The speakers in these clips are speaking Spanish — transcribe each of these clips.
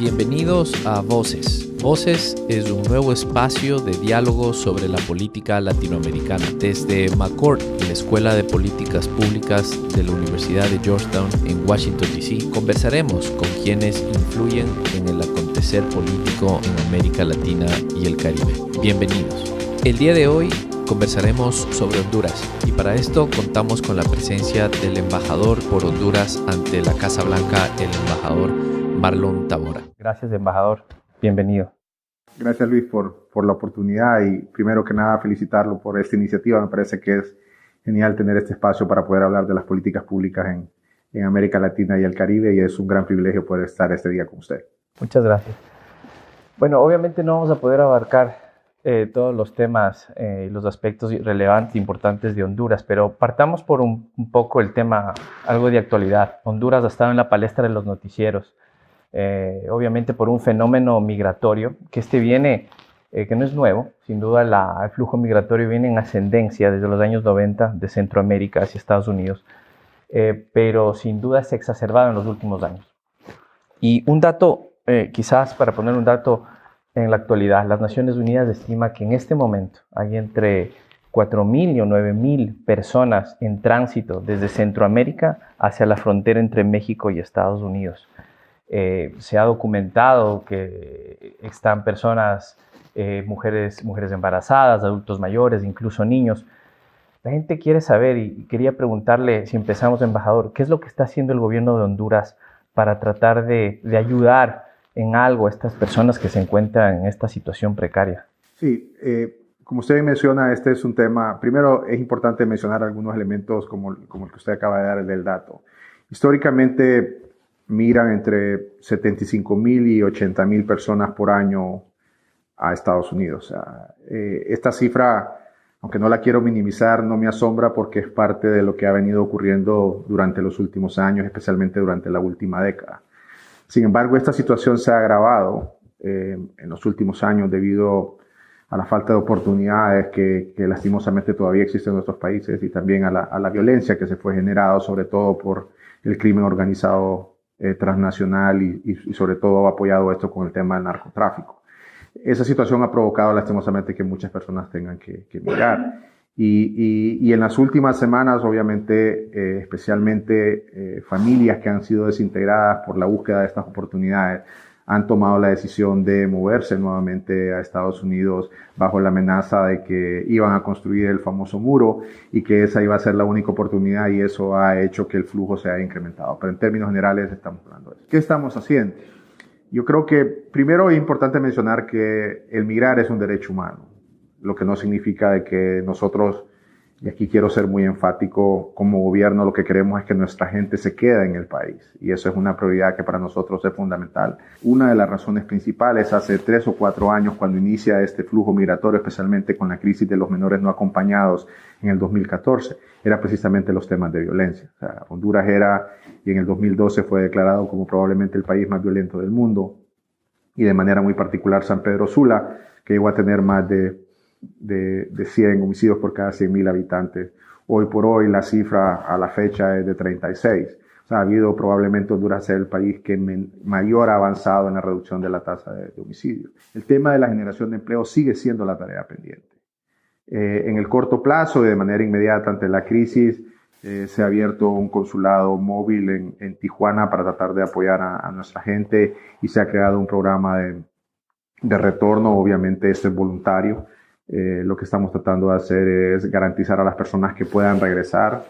Bienvenidos a Voces. Voces es un nuevo espacio de diálogo sobre la política latinoamericana. Desde McCourt, la Escuela de Políticas Públicas de la Universidad de Georgetown en Washington, D.C., conversaremos con quienes influyen en el acontecer político en América Latina y el Caribe. Bienvenidos. El día de hoy conversaremos sobre Honduras y para esto contamos con la presencia del embajador por Honduras ante la Casa Blanca, el embajador Marlon Tabora. Gracias, embajador. Bienvenido. Gracias, Luis, por la oportunidad y primero que nada felicitarlo por esta iniciativa. Me parece que es genial tener este espacio para poder hablar de las políticas públicas en América Latina y el Caribe y es un gran privilegio poder estar este día con usted. Muchas gracias. Bueno, obviamente no vamos a poder abarcar todos los temas y los aspectos relevantes e importantes de Honduras, pero partamos por un poco el tema, algo de actualidad. Honduras ha estado en la palestra de los noticieros. Obviamente por un fenómeno migratorio que viene, que no es nuevo, sin duda el flujo migratorio viene en ascendencia desde los años 90 de Centroamérica hacia Estados Unidos, pero sin duda se ha exacerbado en los últimos años. Y un dato, quizás para poner un dato en la actualidad, las Naciones Unidas estima que en este momento hay entre 4.000 o 9.000 personas en tránsito desde Centroamérica hacia la frontera entre México y Estados Unidos. Se ha documentado que están personas, mujeres embarazadas, adultos mayores, incluso niños. La gente quiere saber y quería preguntarle, si empezamos, embajador, ¿qué es lo que está haciendo el gobierno de Honduras para tratar de ayudar en algo a estas personas que se encuentran en esta situación precaria? Sí, como usted menciona, este es un tema, primero es importante mencionar algunos elementos como el que usted acaba de dar del dato. Históricamente, migran entre 75,000 y 80,000 personas por año a Estados Unidos. O sea, esta cifra, aunque no la quiero minimizar, no me asombra porque es parte de lo que ha venido ocurriendo durante los últimos años, especialmente durante la última década. Sin embargo, esta situación se ha agravado en los últimos años debido a la falta de oportunidades que lastimosamente todavía existen en nuestros países y también a la violencia que se fue generada, sobre todo por el crimen organizado transnacional y sobre todo apoyado esto con el tema del narcotráfico. Esa situación ha provocado lastimosamente que muchas personas tengan que migrar. Y en las últimas semanas, obviamente, especialmente familias que han sido desintegradas por la búsqueda de estas oportunidades, han tomado la decisión de moverse nuevamente a Estados Unidos bajo la amenaza de que iban a construir el famoso muro y que esa iba a ser la única oportunidad y eso ha hecho que el flujo se haya incrementado. Pero en términos generales estamos hablando de eso. ¿Qué estamos haciendo? Yo creo que primero es importante mencionar que el migrar es un derecho humano, lo que no significa de que nosotros, y aquí quiero ser muy enfático, como gobierno lo que queremos es que nuestra gente se quede en el país. Y eso es una prioridad que para nosotros es fundamental. Una de las razones principales, hace 3 o 4 años, cuando inicia este flujo migratorio, especialmente con la crisis de los menores no acompañados en el 2014, era precisamente los temas de violencia. O sea, Honduras era, y en el 2012 fue declarado como probablemente el país más violento del mundo. Y de manera muy particular San Pedro Sula, que llegó a tener más de 100 homicidios por cada 100,000 habitantes. Hoy por hoy la cifra a la fecha es de 36. O sea, ha habido probablemente Honduras ser el país que mayor ha avanzado en la reducción de la tasa de homicidios. El tema de la generación de empleo sigue siendo la tarea pendiente. En el corto plazo y de manera inmediata ante la crisis, se ha abierto un consulado móvil en Tijuana para tratar de apoyar a nuestra gente y se ha creado un programa de retorno. Obviamente esto es voluntario. Lo que estamos tratando de hacer es garantizar a las personas que puedan regresar.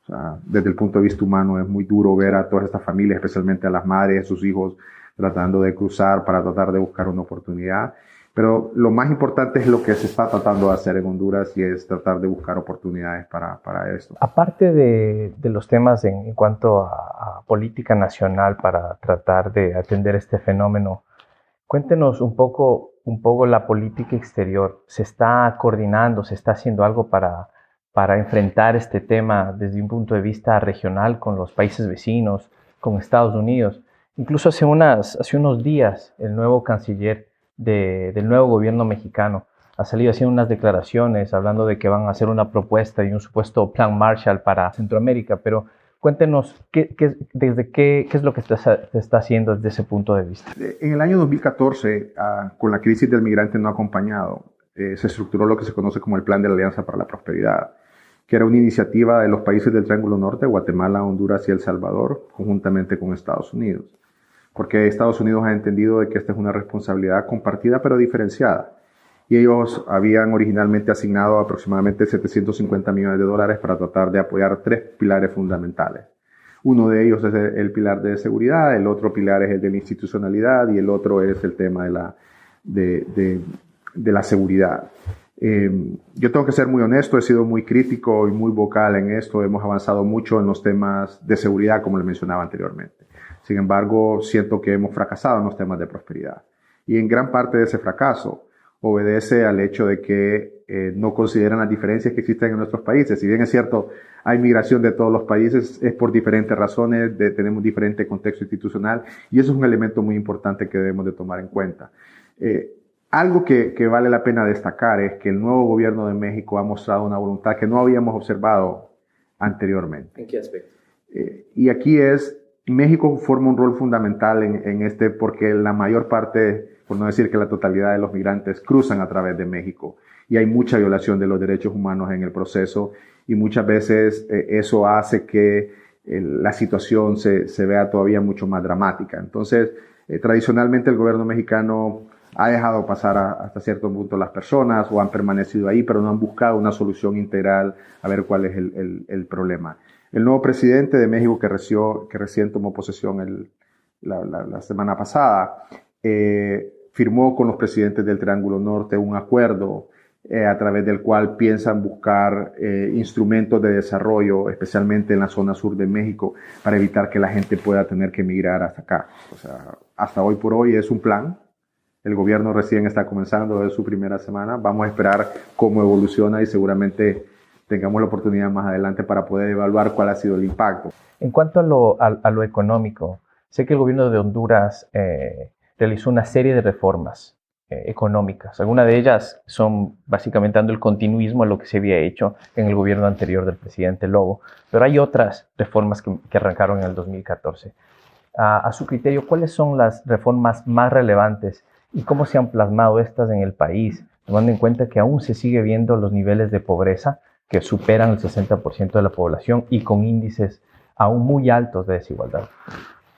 O sea, desde el punto de vista humano es muy duro ver a todas estas familias, especialmente a las madres y a sus hijos, tratando de cruzar para tratar de buscar una oportunidad. Pero lo más importante es lo que se está tratando de hacer en Honduras y es tratar de buscar oportunidades para esto. Aparte de los temas en cuanto a política nacional para tratar de atender este fenómeno, cuéntenos un poco la política exterior. ¿Se está coordinando, se está haciendo algo para enfrentar este tema desde un punto de vista regional con los países vecinos, con Estados Unidos? Incluso hace unos días el nuevo canciller del nuevo gobierno mexicano ha salido haciendo unas declaraciones hablando de que van a hacer una propuesta y un supuesto plan Marshall para Centroamérica, pero Cuéntenos qué es lo que se está haciendo desde ese punto de vista. En el año 2014, con la crisis del migrante no acompañado, se estructuró lo que se conoce como el Plan de la Alianza para la Prosperidad, que era una iniciativa de los países del Triángulo Norte, Guatemala, Honduras y El Salvador, conjuntamente con Estados Unidos. Porque Estados Unidos ha entendido de que esta es una responsabilidad compartida pero diferenciada. Y ellos habían originalmente asignado aproximadamente $750 millones para tratar de apoyar 3 pilares fundamentales. Uno de ellos es el pilar de seguridad, el otro pilar es el de la institucionalidad y el otro es el tema de la seguridad. Yo tengo que ser muy honesto, he sido muy crítico y muy vocal en esto. Hemos avanzado mucho en los temas de seguridad, como le mencionaba anteriormente. Sin embargo, siento que hemos fracasado en los temas de prosperidad. Y en gran parte de ese fracaso obedece al hecho de que no consideran las diferencias que existen en nuestros países. Si bien es cierto, hay migración de todos los países, es por diferentes razones, tenemos diferente contexto institucional, y eso es un elemento muy importante que debemos de tomar en cuenta. Algo que vale la pena destacar es que el nuevo gobierno de México ha mostrado una voluntad que no habíamos observado anteriormente. ¿En qué aspecto? Y aquí México forma un rol fundamental en este, porque la mayor parte, por no decir que la totalidad de los migrantes, cruzan a través de México. Y hay mucha violación de los derechos humanos en el proceso, y muchas veces eso hace que la situación se vea todavía mucho más dramática. Entonces, tradicionalmente el gobierno mexicano ha dejado pasar hasta cierto punto las personas, o han permanecido ahí, pero no han buscado una solución integral a ver cuál es el problema. El nuevo presidente de México, que recién tomó posesión la semana pasada, firmó con los presidentes del Triángulo Norte un acuerdo a través del cual piensan buscar instrumentos de desarrollo, especialmente en la zona sur de México, para evitar que la gente pueda tener que emigrar hasta acá. O sea, hasta hoy por hoy es un plan. El gobierno recién está comenzando, es su primera semana. Vamos a esperar cómo evoluciona y seguramente tengamos la oportunidad más adelante para poder evaluar cuál ha sido el impacto. En cuanto a lo económico, sé que el gobierno de Honduras realizó una serie de reformas económicas. Algunas de ellas son básicamente dando el continuismo a lo que se había hecho en el gobierno anterior del presidente Lobo, pero hay otras reformas que arrancaron en el 2014. A su criterio, ¿cuáles son las reformas más relevantes y cómo se han plasmado estas en el país, tomando en cuenta que aún se sigue viendo los niveles de pobreza que superan el 60% de la población y con índices aún muy altos de desigualdad?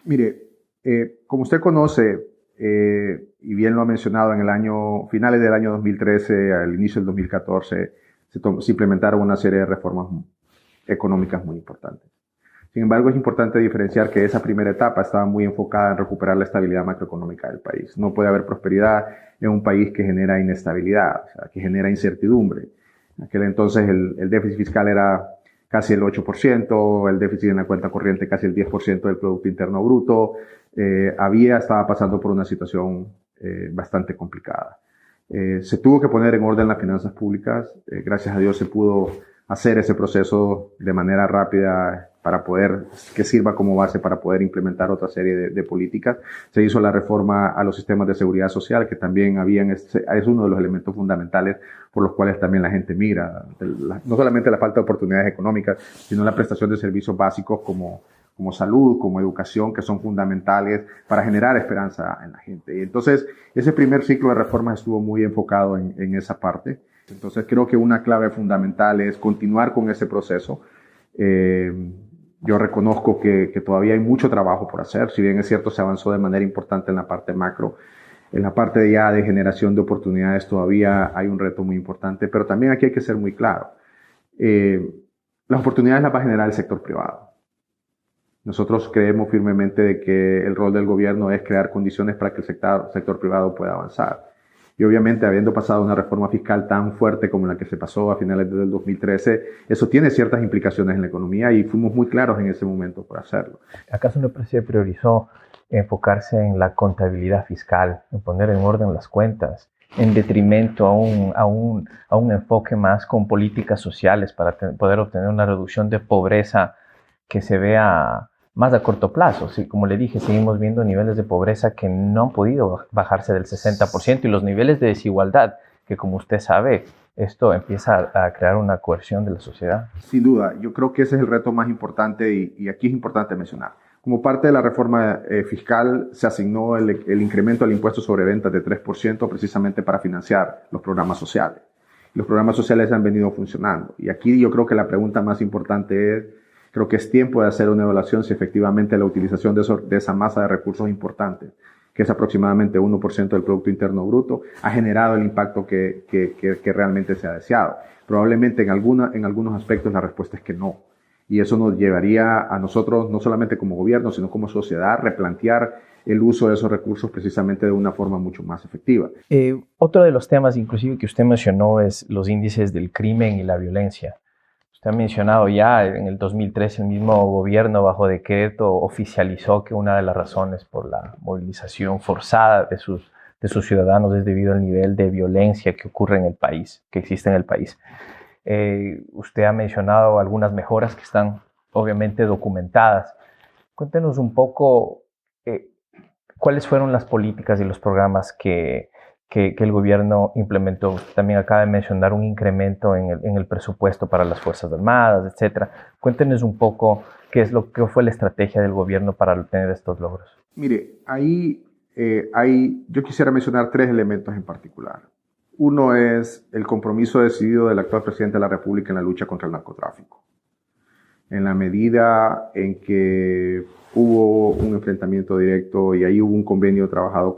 Mire, como usted conoce, y bien lo ha mencionado, finales del año 2013, al inicio del 2014, se implementaron una serie de reformas económicas muy importantes. Sin embargo, es importante diferenciar que esa primera etapa estaba muy enfocada en recuperar la estabilidad macroeconómica del país. No puede haber prosperidad en un país que genera inestabilidad, o sea, que genera incertidumbre. En aquel entonces el déficit fiscal era casi el 8%, el déficit en la cuenta corriente casi el 10% del Producto Interno Bruto. Estaba pasando por una situación bastante complicada. Se tuvo que poner en orden las finanzas públicas. Gracias a Dios se pudo hacer ese proceso de manera rápida para que sirva como base para poder implementar otra serie de políticas. Se hizo la reforma a los sistemas de seguridad social, que también es uno de los elementos fundamentales por los cuales también la gente migra. No solamente la falta de oportunidades económicas, sino la prestación de servicios básicos como salud, como educación, que son fundamentales para generar esperanza en la gente. Y entonces, ese primer ciclo de reformas estuvo muy enfocado en esa parte. Entonces, creo que una clave fundamental es continuar con ese proceso. Yo reconozco que todavía hay mucho trabajo por hacer. Si bien es cierto, se avanzó de manera importante en la parte macro, en la parte de generación de oportunidades todavía hay un reto muy importante, pero también aquí hay que ser muy claro. Las oportunidades las va a generar el sector privado. Nosotros creemos firmemente de que el rol del gobierno es crear condiciones para que el sector privado pueda avanzar. Y obviamente, habiendo pasado una reforma fiscal tan fuerte como la que se pasó a finales del 2013, eso tiene ciertas implicaciones en la economía y fuimos muy claros en ese momento por hacerlo. ¿Acaso no se priorizó enfocarse en la contabilidad fiscal, en poner en orden las cuentas, en detrimento a un enfoque más con políticas sociales para poder obtener una reducción de pobreza que se vea más a corto plazo? Sí, como le dije, seguimos viendo niveles de pobreza que no han podido bajarse del 60% y los niveles de desigualdad que, como usted sabe, esto empieza a crear una coerción de la sociedad. Sin duda, yo creo que ese es el reto más importante y aquí es importante mencionar. Como parte de la reforma fiscal se asignó el incremento del impuesto sobre ventas de 3% precisamente para financiar los programas sociales. Los programas sociales han venido funcionando y aquí yo creo que la pregunta más importante es, creo que es tiempo de hacer una evaluación si efectivamente la utilización de esa masa de recursos importantes, que es aproximadamente 1% del Producto Interno Bruto, ha generado el impacto que realmente se ha deseado. Probablemente en algunos aspectos la respuesta es que no. Y eso nos llevaría a nosotros, no solamente como gobierno, sino como sociedad, replantear el uso de esos recursos precisamente de una forma mucho más efectiva. Otro de los temas, inclusive, que usted mencionó es los índices del crimen y la violencia. Usted ha mencionado ya en el 2013 el mismo gobierno bajo decreto oficializó que una de las razones por la movilización forzada de sus ciudadanos es debido al nivel de violencia que ocurre en el país, que existe en el país. Usted ha mencionado algunas mejoras que están obviamente documentadas. Cuéntenos un poco cuáles fueron las políticas y los programas que el gobierno implementó. Usted también acaba de mencionar un incremento en el presupuesto para las Fuerzas Armadas, etc. Cuéntenos un poco qué fue la estrategia del gobierno para obtener estos logros. Mire, yo quisiera mencionar 3 elementos en particular. Uno es el compromiso decidido del actual presidente de la República en la lucha contra el narcotráfico. En la medida en que hubo un enfrentamiento directo y ahí hubo un convenio trabajado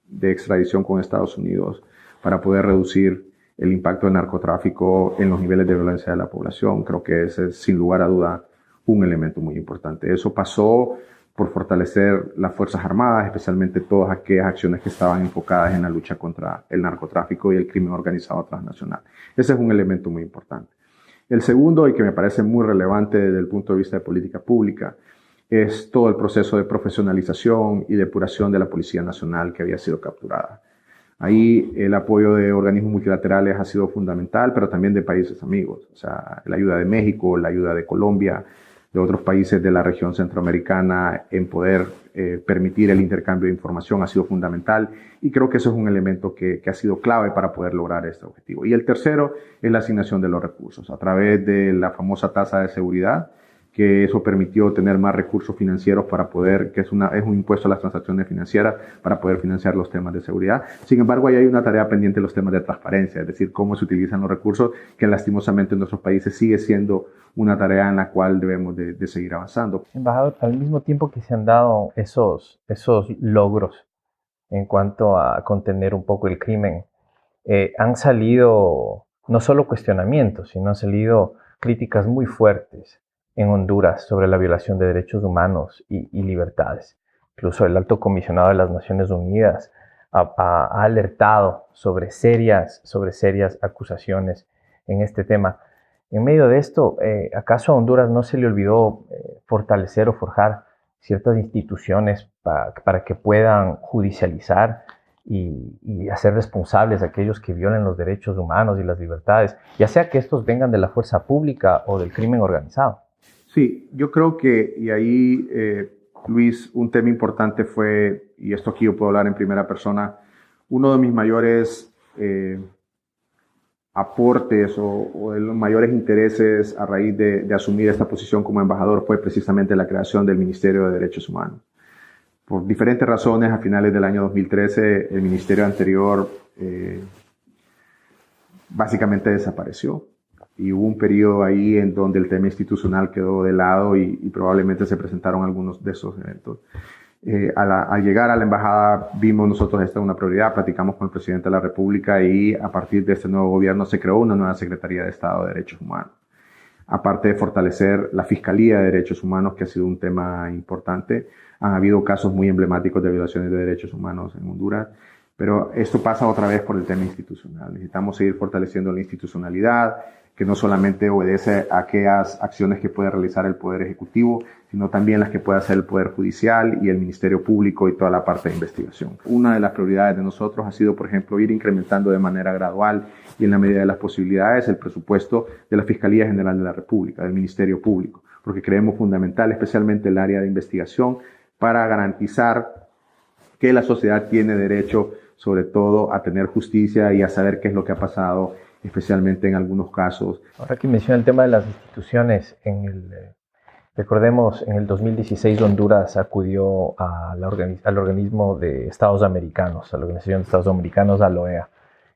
de extradición con Estados Unidos para poder reducir el impacto del narcotráfico en los niveles de violencia de la población, creo que ese es sin lugar a duda un elemento muy importante. Eso pasó por fortalecer las Fuerzas Armadas, especialmente todas aquellas acciones que estaban enfocadas en la lucha contra el narcotráfico y el crimen organizado transnacional. Ese es un elemento muy importante. El segundo, y que me parece muy relevante desde el punto de vista de política pública, es todo el proceso de profesionalización y depuración de la Policía Nacional que había sido capturada. Ahí el apoyo de organismos multilaterales ha sido fundamental, pero también de países amigos, o sea, la ayuda de México, la ayuda de Colombia, de otros países de la región centroamericana en poder permitir el intercambio de información ha sido fundamental y creo que eso es un elemento que ha sido clave para poder lograr este objetivo. Y el tercero es la asignación de los recursos a través de la famosa tasa de seguridad, que eso permitió tener más recursos financieros para poder, que es un impuesto a las transacciones financieras para poder financiar los temas de seguridad. Sin embargo, ahí hay una tarea pendiente en los temas de transparencia, es decir, cómo se utilizan los recursos, que lastimosamente en nuestros países sigue siendo una tarea en la cual debemos de seguir avanzando. Embajador, al mismo tiempo que se han dado esos logros en cuanto a contener un poco el crimen, han salido no solo cuestionamientos, sino han salido críticas muy fuertes en Honduras sobre la violación de derechos humanos y libertades. Incluso el Alto Comisionado de las Naciones Unidas ha alertado sobre serias acusaciones en este tema. En medio de esto, ¿acaso a Honduras no se le olvidó fortalecer o forjar ciertas instituciones para que puedan judicializar y hacer responsables a aquellos que violen los derechos humanos y las libertades, ya sea que estos vengan de la fuerza pública o del crimen organizado? Sí, yo creo que, y ahí, Luis, un tema importante fue, y esto aquí yo puedo hablar en primera persona, uno de mis mayores aportes o de los mayores intereses a raíz de asumir esta posición como embajador fue precisamente la creación del Ministerio de Derechos Humanos. Por diferentes razones, a finales del año 2013, el ministerio anterior básicamente desapareció. Y hubo un periodo ahí en donde el tema institucional quedó de lado y probablemente se presentaron algunos de esos eventos. Al llegar a la embajada vimos nosotros esta una prioridad, platicamos con el presidente de la República y a partir de este nuevo gobierno se creó una nueva Secretaría de Estado de Derechos Humanos. Aparte de fortalecer la Fiscalía de Derechos Humanos, que ha sido un tema importante, han habido casos muy emblemáticos de violaciones de derechos humanos en Honduras, pero esto pasa otra vez por el tema institucional. Necesitamos seguir fortaleciendo la institucionalidad, que no solamente obedece a aquellas acciones que puede realizar el Poder Ejecutivo, sino también las que puede hacer el Poder Judicial y el Ministerio Público y toda la parte de investigación. Una de las prioridades de nosotros ha sido, por ejemplo, ir incrementando de manera gradual y en la medida de las posibilidades el presupuesto de la Fiscalía General de la República, del Ministerio Público, porque creemos fundamental, especialmente el área de investigación, para garantizar que la sociedad tiene derecho, sobre todo, a tener justicia y a saber qué es lo que ha pasado especialmente en algunos casos. Ahora que menciona el tema de las instituciones, recordemos, en el 2016 Honduras acudió al organismo de Estados Americanos, a la Organización de Estados Americanos, a la OEA,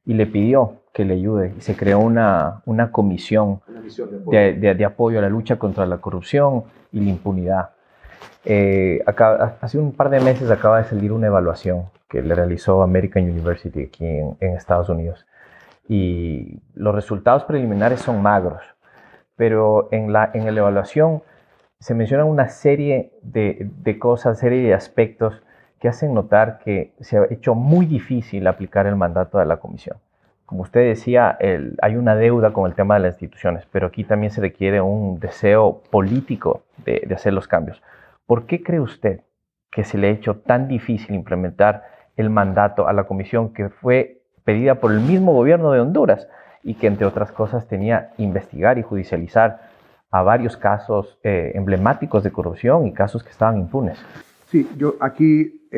y le pidió que le ayude. Y se creó una comisión de apoyo a la lucha contra la corrupción y la impunidad. Hace un par de meses acaba de salir una evaluación que le realizó American University aquí en Estados Unidos. Y los resultados preliminares son magros, pero en la evaluación se mencionan una serie de cosas, serie de aspectos que hacen notar que se ha hecho muy difícil aplicar el mandato de la comisión. Como usted decía, hay una deuda con el tema de las instituciones, pero aquí también se requiere un deseo político de hacer los cambios. ¿Por qué cree usted que se le ha hecho tan difícil implementar el mandato a la comisión que fue pedida por el mismo gobierno de Honduras y que, entre otras cosas, tenía investigar y judicializar a varios casos emblemáticos de corrupción y casos que estaban impunes? Sí, yo aquí,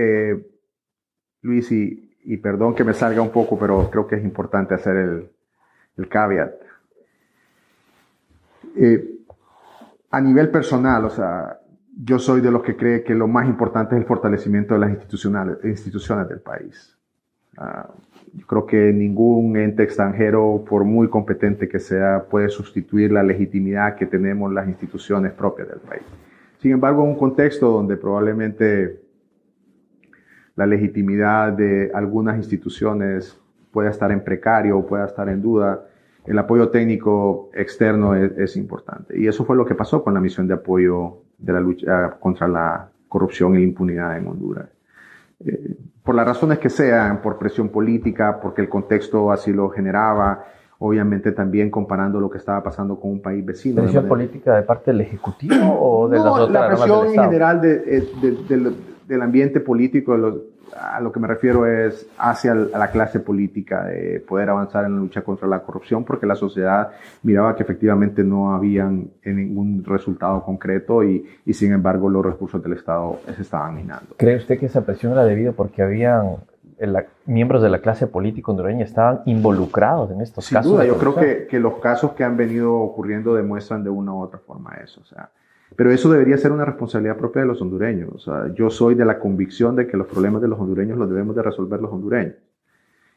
Luis, y perdón que me salga un poco, pero creo que es importante hacer el caveat. A nivel personal, o sea, yo soy de los que cree que lo más importante es el fortalecimiento de las instituciones del país. Yo creo que ningún ente extranjero, por muy competente que sea, puede sustituir la legitimidad que tenemos las instituciones propias del país. Sin embargo, en un contexto donde probablemente la legitimidad de algunas instituciones pueda estar en precario o pueda estar en duda, el apoyo técnico externo es importante. Y eso fue lo que pasó con la misión de apoyo de la lucha contra la corrupción y la impunidad en Honduras. Por las razones que sean, por presión política, porque el contexto así lo generaba, obviamente también comparando lo que estaba pasando con un país vecino. ¿Presión política de parte del Ejecutivo o de las otras la ramas presión del en Estado? general del ambiente político, a lo que me refiero es hacia la clase política, de poder avanzar en la lucha contra la corrupción, porque la sociedad miraba que efectivamente no habían ningún resultado concreto y sin embargo los recursos del Estado se estaban minando. ¿Cree usted que esa presión era debido porque habían miembros de la clase política hondureña estaban involucrados en estos casos? Sin duda, yo creo que los casos que han venido ocurriendo demuestran de una u otra forma eso, o sea, pero eso debería ser una responsabilidad propia de los hondureños. O sea, yo soy de la convicción de que los problemas de los hondureños los debemos de resolver los hondureños.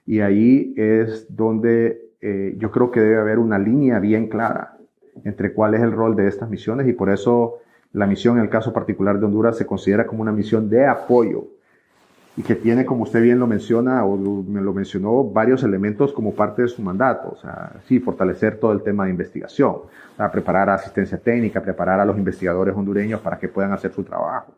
Y ahí es donde yo creo que debe haber una línea bien clara entre cuál es el rol de estas misiones, y por eso la misión en el caso particular de Honduras se considera como una misión de apoyo y que tiene, como usted bien lo menciona o me lo mencionó, varios elementos como parte de su mandato. O sea, sí, fortalecer todo el tema de investigación, o sea, preparar asistencia técnica, preparar a los investigadores hondureños para que puedan hacer su trabajo,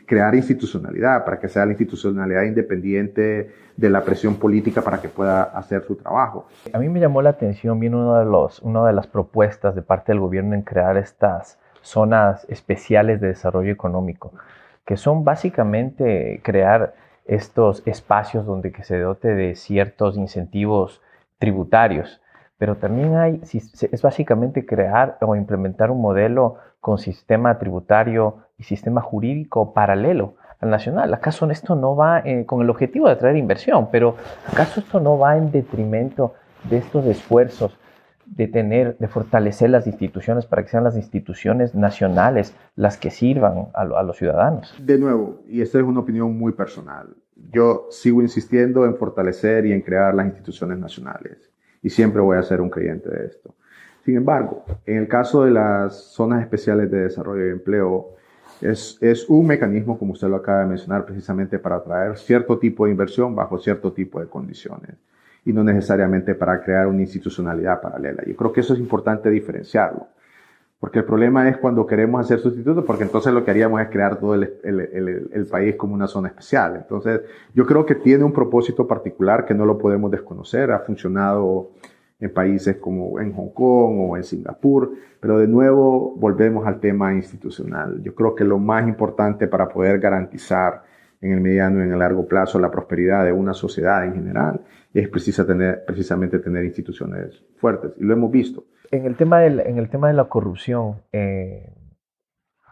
crear institucionalidad para que sea la institucionalidad independiente de la presión política para que pueda hacer su trabajo. A mí me llamó la atención bien una de las propuestas de parte del gobierno en crear estas zonas especiales de desarrollo económico, que son básicamente crear estos espacios donde que se dote de ciertos incentivos tributarios, pero también es básicamente crear o implementar un modelo con sistema tributario y sistema jurídico paralelo al nacional. ¿Acaso esto no va con el objetivo de atraer inversión, pero acaso esto no va en detrimento de estos esfuerzos de fortalecer las instituciones para que sean las instituciones nacionales las que sirvan a los ciudadanos? De nuevo, y esta es una opinión muy personal, yo sigo insistiendo en fortalecer y en crear las instituciones nacionales y siempre voy a ser un creyente de esto. Sin embargo, en el caso de las zonas especiales de desarrollo y empleo, es un mecanismo, como usted lo acaba de mencionar, precisamente para atraer cierto tipo de inversión bajo cierto tipo de condiciones, y no necesariamente para crear una institucionalidad paralela. Yo creo que eso es importante diferenciarlo, porque el problema es cuando queremos hacer sustitutos, porque entonces lo que haríamos es crear todo el país como una zona especial. Entonces, yo creo que tiene un propósito particular que no lo podemos desconocer. Ha funcionado en países como en Hong Kong o en Singapur, pero de nuevo volvemos al tema institucional. Yo creo que lo más importante para poder garantizar en el mediano y en el largo plazo la prosperidad de una sociedad en general es precisamente tener instituciones fuertes, y lo hemos visto. En el tema de la corrupción,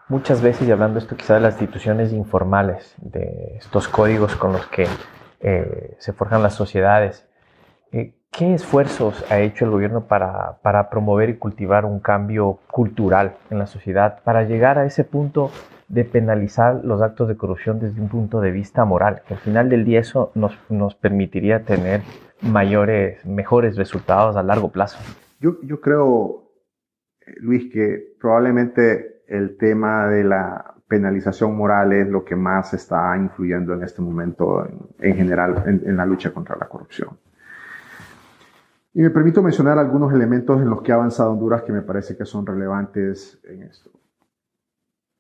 muchas veces, y hablando esto quizás de las instituciones informales, de estos códigos con los que se forjan las sociedades, ¿Qué esfuerzos ha hecho el gobierno para promover y cultivar un cambio cultural en la sociedad, para llegar a ese punto de penalizar los actos de corrupción desde un punto de vista moral? Que al final del día eso nos permitiría tener mejores resultados a largo plazo. Yo creo, Luis, que probablemente el tema de la penalización moral es lo que más está influyendo en este momento en general en la lucha contra la corrupción. Y me permito mencionar algunos elementos en los que ha avanzado Honduras que me parece que son relevantes en esto.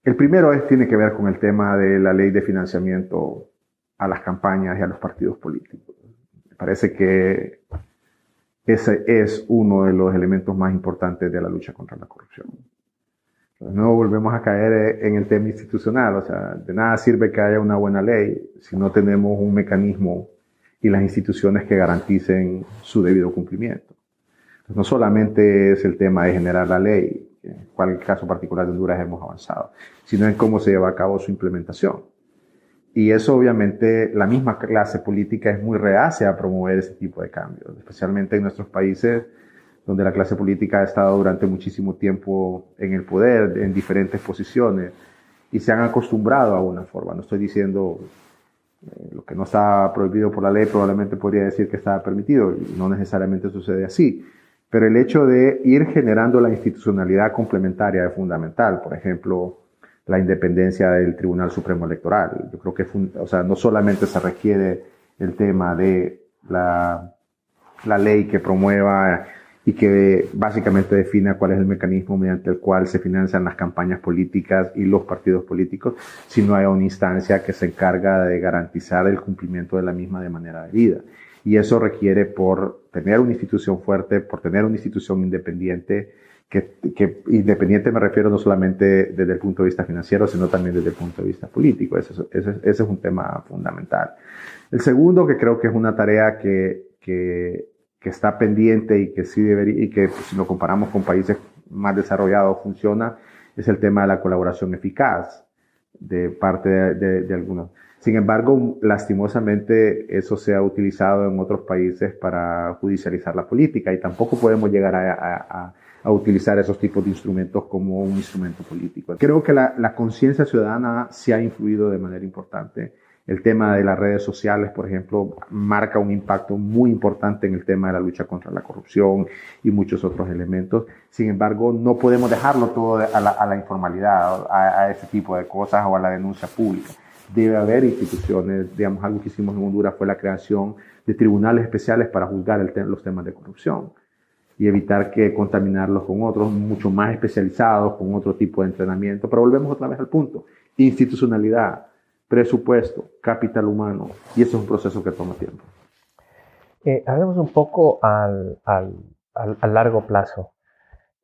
El primero tiene que ver con el tema de la ley de financiamiento a las campañas y a los partidos políticos. Me parece que ese es uno de los elementos más importantes de la lucha contra la corrupción. De nuevo volvemos a caer en el tema institucional. O sea, de nada sirve que haya una buena ley si no tenemos un mecanismo y las instituciones que garanticen su debido cumplimiento. Entonces, no solamente es el tema de generar la ley, en cual caso particular de Honduras hemos avanzado, sino en cómo se lleva a cabo su implementación. Y eso obviamente la misma clase política es muy reacia a promover ese tipo de cambios, especialmente en nuestros países donde la clase política ha estado durante muchísimo tiempo en el poder, en diferentes posiciones, y se han acostumbrado a una forma. No estoy diciendo lo que no está prohibido por la ley, probablemente podría decir que está permitido, y no necesariamente sucede así. Pero el hecho de ir generando la institucionalidad complementaria es fundamental. Por ejemplo, la independencia del Tribunal Supremo Electoral. Yo creo que no solamente se requiere el tema de la ley que promueva y que básicamente defina cuál es el mecanismo mediante el cual se financian las campañas políticas y los partidos políticos, sino hay una instancia que se encarga de garantizar el cumplimiento de la misma de manera debida. Y eso requiere por tener una institución fuerte, por tener una institución independiente, que independiente me refiero no solamente desde el punto de vista financiero, sino también desde el punto de vista político. Ese es un tema fundamental. El segundo, que creo que es una tarea que está pendiente y que sí debería, y que si lo comparamos con países más desarrollados funciona, es el tema de la colaboración eficaz de parte de algunos. Sin embargo, lastimosamente eso se ha utilizado en otros países para judicializar la política y tampoco podemos llegar a utilizar esos tipos de instrumentos como un instrumento político. Creo que la conciencia ciudadana sí ha influido de manera importante. El tema de las redes sociales, por ejemplo, marca un impacto muy importante en el tema de la lucha contra la corrupción y muchos otros elementos. Sin embargo, no podemos dejarlo todo a la informalidad, a ese tipo de cosas o a la denuncia pública. Debe haber instituciones, digamos, algo que hicimos en Honduras fue la creación de tribunales especiales para juzgar los temas de corrupción y evitar que contaminarlos con otros mucho más especializados, con otro tipo de entrenamiento. Pero volvemos otra vez al punto. Institucionalidad, presupuesto, capital humano, y eso es un proceso que toma tiempo. Hablemos un poco al largo plazo.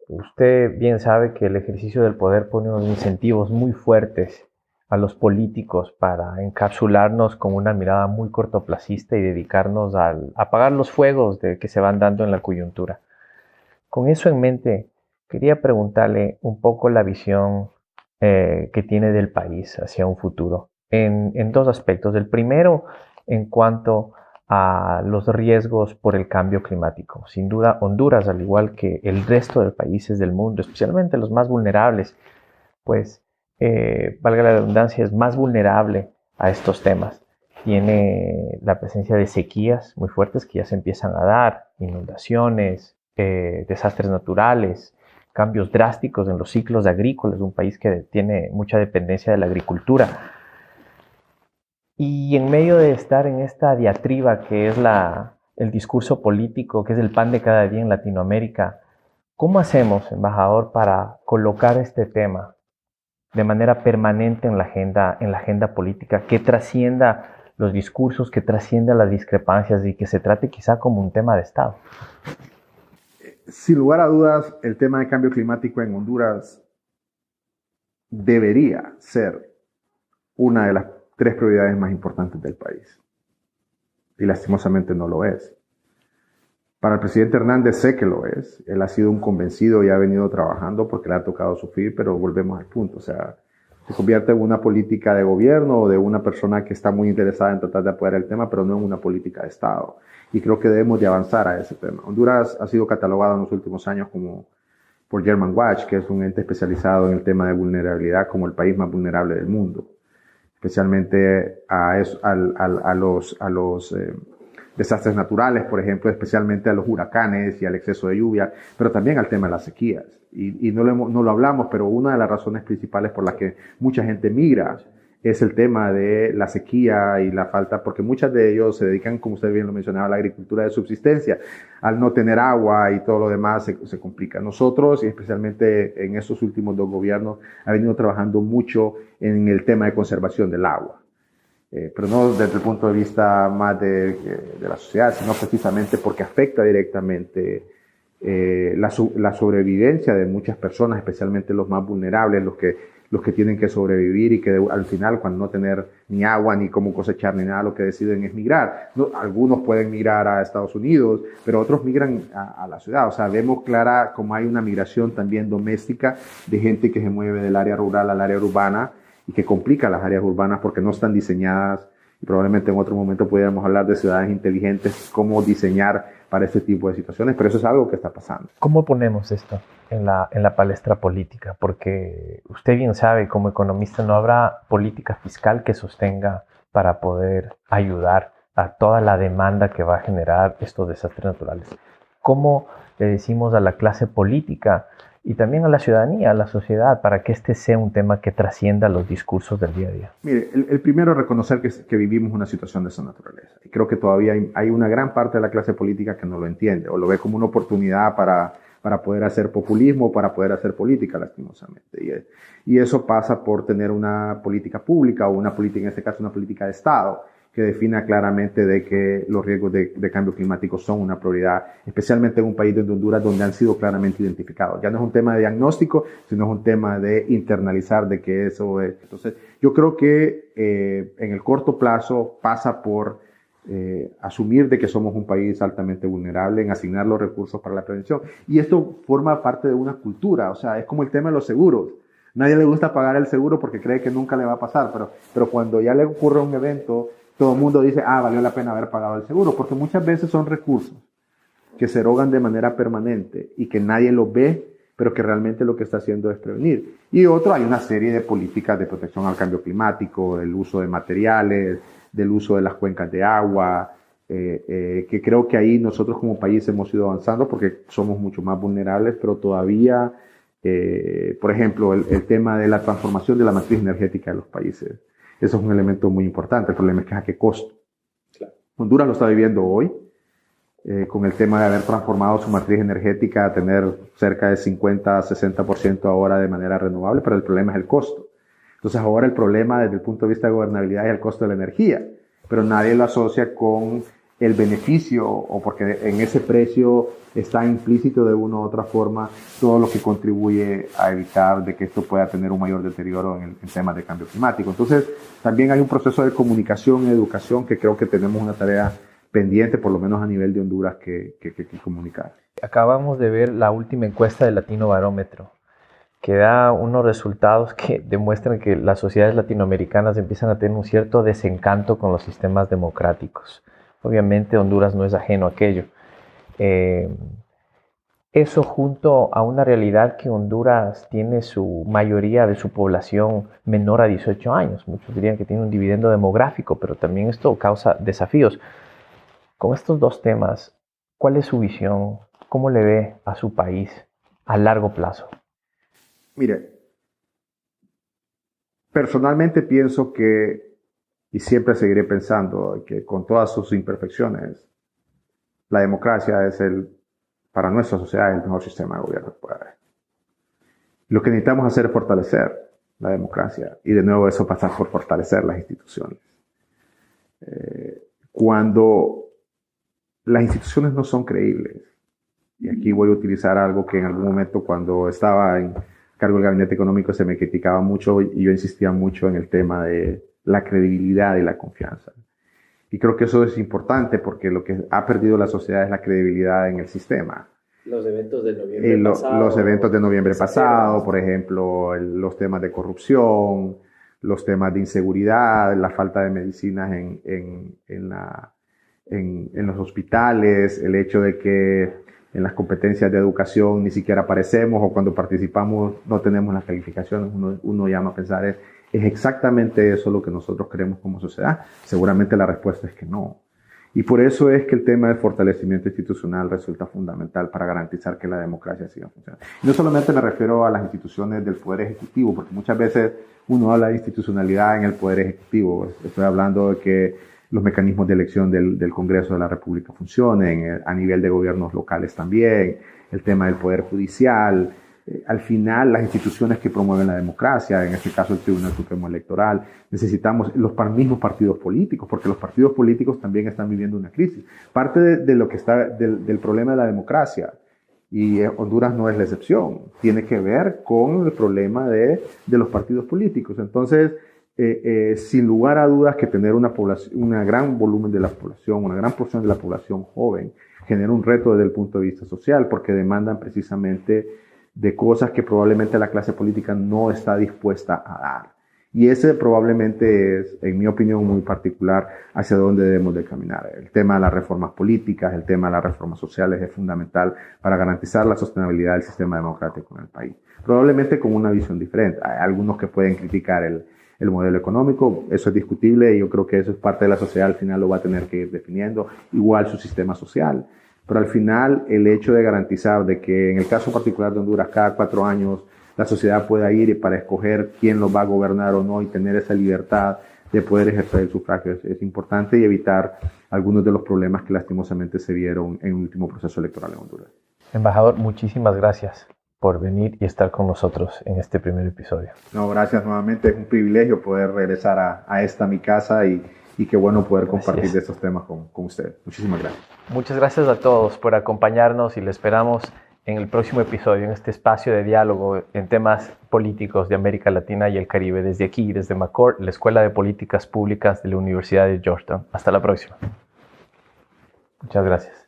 Usted bien sabe que el ejercicio del poder pone unos incentivos muy fuertes a los políticos para encapsularnos con una mirada muy cortoplacista y dedicarnos a apagar los fuegos que se van dando en la coyuntura. Con eso en mente, quería preguntarle un poco la visión que tiene del país hacia un futuro en dos aspectos. El primero, en cuanto a los riesgos por el cambio climático. Sin duda, Honduras, al igual que el resto de países del mundo, especialmente los más vulnerables, pues, valga la redundancia, es más vulnerable a estos temas. Tiene la presencia de sequías muy fuertes que ya se empiezan a dar, inundaciones, desastres naturales, cambios drásticos en los ciclos agrícolas, un país que tiene mucha dependencia de la agricultura. Y en medio de estar en esta diatriba que es el discurso político, que es el pan de cada día en Latinoamérica, ¿cómo hacemos, embajador, para colocar este tema de manera permanente en la agenda política, que trascienda los discursos, que trascienda las discrepancias y que se trate quizá como un tema de Estado? Sin lugar a dudas, el tema de cambio climático en Honduras debería ser una de las 3 prioridades más importantes del país. Y lastimosamente no lo es. Para el presidente Hernández sé que lo es. Él ha sido un convencido y ha venido trabajando porque le ha tocado sufrir, pero volvemos al punto. O sea, Se convierte en una política de gobierno o de una persona que está muy interesada en tratar de apoyar el tema, pero no en una política de Estado. Y creo que debemos de avanzar a ese tema. Honduras ha sido catalogado en los últimos años como por German Watch, que es un ente especializado en el tema de vulnerabilidad, como el país más vulnerable del mundo, especialmente a los desastres naturales, por ejemplo, especialmente a los huracanes y al exceso de lluvia, pero también al tema de las sequías. Y no lo hablamos, pero una de las razones principales por las que mucha gente migra es el tema de la sequía y la falta, porque muchos de ellos se dedican, como usted bien lo mencionaba, a la agricultura de subsistencia. Al no tener agua y todo lo demás se complica. Nosotros, y especialmente en estos últimos 2 gobiernos, ha venido trabajando mucho en el tema de conservación del agua. Pero no desde el punto de vista más de la sociedad, sino precisamente porque afecta directamente la sobrevivencia de muchas personas, especialmente los más vulnerables, los que tienen que sobrevivir y que al final, cuando no tener ni agua, ni cómo cosechar, ni nada, lo que deciden es migrar. No, algunos pueden migrar a Estados Unidos, pero otros migran a la ciudad. O sea, vemos clara como hay una migración también doméstica de gente que se mueve del área rural al área urbana y que complica las áreas urbanas porque no están diseñadas. Y probablemente en otro momento pudiéramos hablar de ciudades inteligentes, cómo diseñar para este tipo de situaciones, pero eso es algo que está pasando. ¿Cómo ponemos esto en la palestra política? Porque usted bien sabe, como economista, no habrá política fiscal que sostenga para poder ayudar a toda la demanda que va a generar estos desastres naturales. ¿Cómo le decimos a la clase política y también a la ciudadanía, a la sociedad, para que este sea un tema que trascienda los discursos del día a día? Mire, el primero es reconocer que vivimos una situación de esa naturaleza. Y creo que todavía hay una gran parte de la clase política que no lo entiende o lo ve como una oportunidad para poder hacer populismo, para poder hacer política, lastimosamente. Y eso pasa por tener una política pública o una política, en este caso, una política de Estado, que defina claramente de que los riesgos de cambio climático son una prioridad, especialmente en un país de Honduras donde han sido claramente identificados. Ya no es un tema de diagnóstico, sino es un tema de internalizar de que eso es. Entonces, yo creo que en el corto plazo pasa por asumir de que somos un país altamente vulnerable, en asignar los recursos para la prevención. Y esto forma parte de una cultura, o sea, es como el tema de los seguros. Nadie le gusta pagar el seguro porque cree que nunca le va a pasar, pero cuando ya le ocurre un evento, todo el mundo dice, valió la pena haber pagado el seguro, porque muchas veces son recursos que se erogan de manera permanente y que nadie los ve, pero que realmente lo que está haciendo es prevenir. Y otro, hay una serie de políticas de protección al cambio climático, del uso de materiales, del uso de las cuencas de agua, que creo que ahí nosotros como país hemos ido avanzando porque somos mucho más vulnerables, pero todavía, por ejemplo, el tema de la transformación de la matriz energética de los países. Eso es un elemento muy importante. El problema es que a qué costo. Claro. Honduras lo está viviendo hoy, con el tema de haber transformado su matriz energética a tener cerca de 50-60% ahora de manera renovable, pero el problema es el costo. Entonces ahora el problema desde el punto de vista de gobernabilidad es el costo de la energía, pero nadie lo asocia con el beneficio o porque en ese precio está implícito de una u otra forma todo lo que contribuye a evitar de que esto pueda tener un mayor deterioro en temas de cambio climático. Entonces, también hay un proceso de comunicación y educación que creo que tenemos una tarea pendiente, por lo menos a nivel de Honduras, que comunicar. Acabamos de ver la última encuesta del Latino Barómetro, que da unos resultados que demuestran que las sociedades latinoamericanas empiezan a tener un cierto desencanto con los sistemas democráticos. Obviamente Honduras no es ajeno a aquello. Eso junto a una realidad que Honduras tiene su mayoría de su población menor a 18 años. Muchos dirían que tiene un dividendo demográfico, pero también esto causa desafíos. Con estos dos temas, ¿cuál es su visión? ¿Cómo le ve a su país a largo plazo? Mire, personalmente pienso que, y siempre seguiré pensando, que con todas sus imperfecciones, la democracia es para nuestra sociedad el mejor sistema de gobierno que puede haber. Lo que necesitamos hacer es fortalecer la democracia y de nuevo eso pasa por fortalecer las instituciones. Cuando las instituciones no son creíbles, y aquí voy a utilizar algo que en algún momento cuando estaba en cargo del gabinete económico se me criticaba mucho y yo insistía mucho en el tema de la credibilidad y la confianza. Y creo que eso es importante porque lo que ha perdido la sociedad es la credibilidad en el sistema. Los eventos de noviembre pasado. Los eventos de noviembre pasado, por ejemplo, los temas de corrupción, los temas de inseguridad, la falta de medicinas en los hospitales, el hecho de que en las competencias de educación ni siquiera aparecemos o cuando participamos no tenemos las calificaciones, uno llama a pensar, ¿es exactamente eso lo que nosotros queremos como sociedad? Seguramente la respuesta es que no. Y por eso es que el tema del fortalecimiento institucional resulta fundamental para garantizar que la democracia siga funcionando. Y no solamente me refiero a las instituciones del Poder Ejecutivo, porque muchas veces uno habla de institucionalidad en el Poder Ejecutivo. Estoy hablando de que los mecanismos de elección del Congreso de la República funcionen, a nivel de gobiernos locales también, el tema del Poder Judicial. Al final, las instituciones que promueven la democracia, en este caso el Tribunal Supremo Electoral, necesitamos los mismos partidos políticos, porque los partidos políticos también están viviendo una crisis. Parte de lo que está del problema de la democracia, y Honduras no es la excepción, tiene que ver con el problema de los partidos políticos. Entonces, sin lugar a dudas que tener una gran volumen de la población, una gran porción de la población joven, genera un reto desde el punto de vista social, porque demandan precisamente de cosas que probablemente la clase política no está dispuesta a dar. Y ese probablemente es, en mi opinión muy particular, hacia dónde debemos de caminar. El tema de las reformas políticas, el tema de las reformas sociales es fundamental para garantizar la sostenibilidad del sistema democrático en el país. Probablemente con una visión diferente. Hay algunos que pueden criticar el modelo económico, eso es discutible y yo creo que eso es parte de la sociedad, al final lo va a tener que ir definiendo, igual su sistema social. Pero al final el hecho de garantizar de que en el caso particular de Honduras cada 4 años la sociedad pueda ir para escoger quién los va a gobernar o no y tener esa libertad de poder ejercer el sufragio es importante y evitar algunos de los problemas que lastimosamente se vieron en el último proceso electoral en Honduras. Embajador, muchísimas gracias por venir y estar con nosotros en este primer episodio. No, gracias nuevamente. Es un privilegio poder regresar a esta mi casa y qué bueno poder compartir de estos temas con usted. Muchísimas gracias. Muchas gracias a todos por acompañarnos y le esperamos en el próximo episodio, en este espacio de diálogo en temas políticos de América Latina y el Caribe, desde aquí, desde McCourt, la Escuela de Políticas Públicas de la Universidad de Georgetown. Hasta la próxima. Muchas gracias.